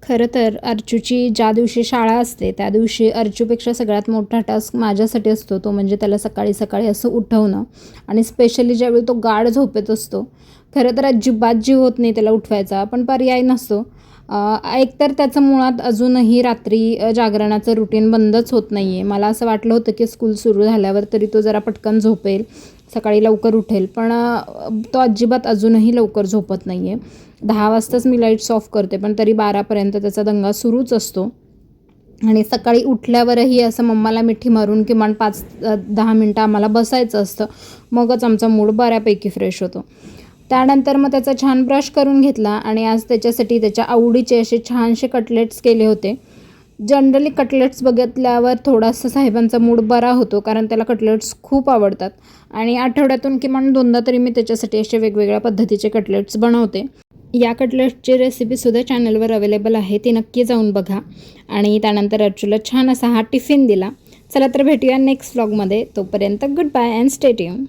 खरं तर अर्चूची ज्या दिवशी शाळा असते त्या दिवशी अर्चूपेक्षा सगळ्यात मोठा टास्क माझ्यासाठी असतो तो म्हणजे त्याला सकाळी सकाळी असं उठवणं आणि स्पेशली ज्यावेळी तो गाढ झोपेत असतो. खरं तर अजिबात जीव होत नाही त्याला उठवायचा, पण पर्याय नसतो. एकतर त्याचं मुळात अजूनही रात्री जागरणाचं रुटीन बंदच होत नाही आहे. मला असं वाटलं होतं की स्कूल सुरू झाल्यावर तरी तो जरा पटकन झोपेल, सकाळी लवकर उठेल, पण तो अजिबात अजूनही लवकर झोपत नाही आहे. 10 वाजताच मी लाईट्स ऑफ करते, पण तरी 12पर्यंत त्याचा दंगा सुरूच असतो. आणि सकाळी उठल्यावरही असं मम्माला मिठी मारून किमान 5-10 मिनटं आम्हाला बसायचं असतं, मगच आमचा मूड बऱ्यापैकी फ्रेश होतो. त्यानंतर मग त्याचा छान ब्रश करून घेतला आणि आज त्याच्यासाठी त्याच्या आवडीचे असे छानसे कटलेट्स केले होते. जनरली कटलेट्स बघितल्यावर थोडासा साहेबांचा मूड बरा होतो, कारण त्याला कटलेट्स खूप आवडतात आणि आठवड्यातून किमान 2दा तरी मी त्याच्यासाठी असे वेगवेगळ्या पद्धतीचे कटलेट्स बनवते. या कटलेट्सची रेसिपीसुद्धा चॅनलवर अवेलेबल आहे, ती नक्की जाऊन बघा. आणि त्यानंतर अर्चूला छान असा हा टिफिन दिला. चला तर भेटूया नेक्स्ट व्लॉगमध्ये. तोपर्यंत good bye and stay tune.